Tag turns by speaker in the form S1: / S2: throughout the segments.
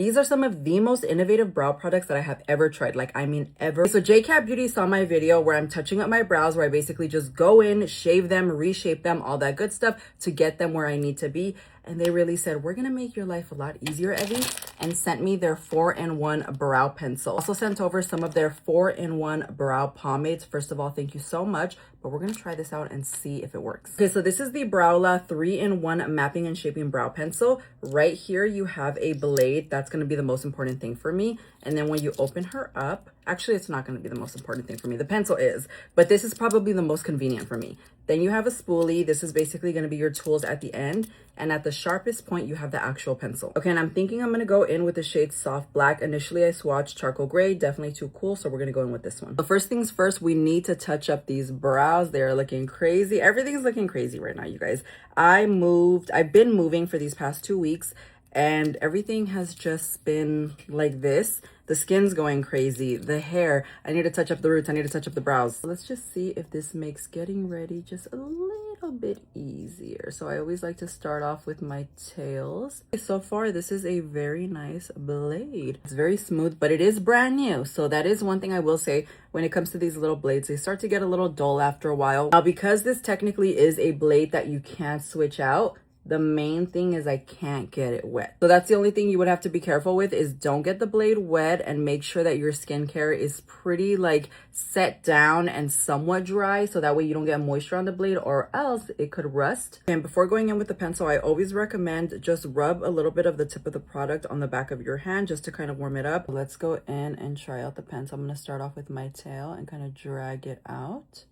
S1: These are some of the most innovative brow products that I have ever tried. Like, I mean, ever. So JCat Beauty saw my video where I'm touching up my brows, where I basically just go in, shave them, reshape them, all that good stuff to get them where I need to be. And they really said, we're going to make your life a lot easier, Evie, and sent me their 4-in-1 brow pencil. Also sent over some of their 4-in-1 brow pomades. First of all, thank you so much. But we're going to try this out and see if it works. Okay, so this is the Browla 3-in-1 mapping and shaping brow pencil. Right here, you have a blade. That's going to be the most important thing for me. And then when you open her up, actually, it's not going to be the most important thing for me. The pencil is, but this is probably the most convenient for me. Then you have a spoolie. This is basically going to be your tools at the end. And at the sharpest point, you have the actual pencil. Okay, and I'm thinking I'm going to go in with the shade Soft Black. Initially, I swatched Charcoal Gray. Definitely too cool, so we're going to go in with this one. So first things first, we need to touch up these brows. They're looking crazy. Everything's looking crazy right now, you guys. I've been moving for these past 2 weeks, and everything has just been like this. The skin's going crazy. The hair, I need to touch up the roots. I need to touch up the brows. Let's just see if this makes getting ready just a little bit easier. So I always like to start off with my tails. So far, this is a very nice blade. It's very smooth, but it is brand new. So that is one thing I will say when it comes to these little blades. They start to get a little dull after a while. Now, because this technically is a blade that you can't switch out, the main thing is I can't get it wet. So that's the only thing you would have to be careful with, is don't get the blade wet, and make sure that your skincare is pretty like set down and somewhat dry, so that way you don't get moisture on the blade, or else it could rust. And before going in with the pencil, I always recommend just rub a little bit of the tip of the product on the back of your hand just to kind of warm it up. Let's go in and try out the pencil. I'm going to start off with my tail and kind of drag it out.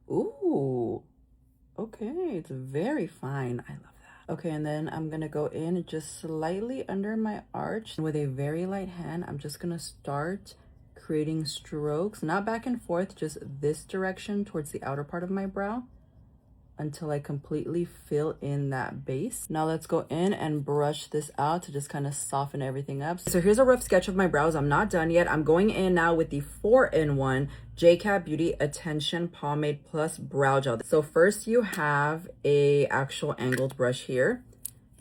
S1: Ooh, okay, it's very fine. I love it. Okay, and then I'm gonna go in just slightly under my arch with a very light hand. I'm just gonna start creating strokes, not back and forth, just this direction towards the outer part of my brow until I completely fill in that base. Now let's go in and brush this out to just kind of soften everything up. So here's a rough sketch of my brows. I'm not done yet. I'm going in now with the 4-in-1 JCat Beauty Attention Pomade Plus Brow Gel. So first you have a actual angled brush here,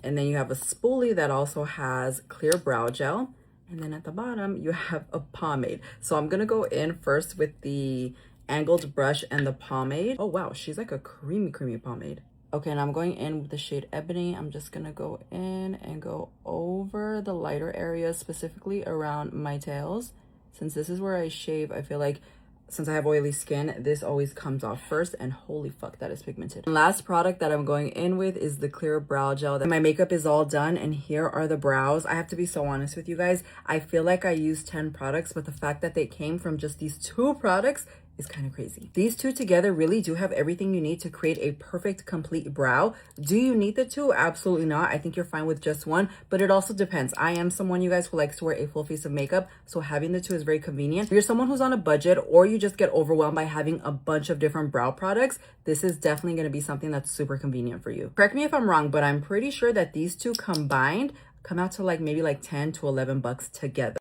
S1: and then you have a spoolie that also has clear brow gel, and then at the bottom you have a pomade. So I'm gonna go in first with the angled brush and the pomade. Oh wow, she's like a creamy pomade. Okay, and I'm going in with the shade Ebony. I'm just gonna go in and go over the lighter areas, specifically around my tails. Since this is where I shave, I feel like since I have oily skin, this always comes off first, and holy fuck, that is pigmented. Last product that I'm going in with is the clear brow gel. My makeup is all done, and here are the brows. I have to be so honest with you guys. I feel like I used 10 products, but the fact that they came from just these 2 products is kind of crazy. These 2 together really do have everything you need to create a perfect, complete brow. Do you need the 2? Absolutely not. I think you're fine with just 1, but it also depends. I am someone, you guys, who likes to wear a full face of makeup, so having the 2 is very convenient. If you're someone who's on a budget, or you just get overwhelmed by having a bunch of different brow products, this is definitely going to be something that's super convenient for you. Correct me if I'm wrong, but I'm pretty sure that these 2 combined come out to like maybe like 10 to 11 bucks together.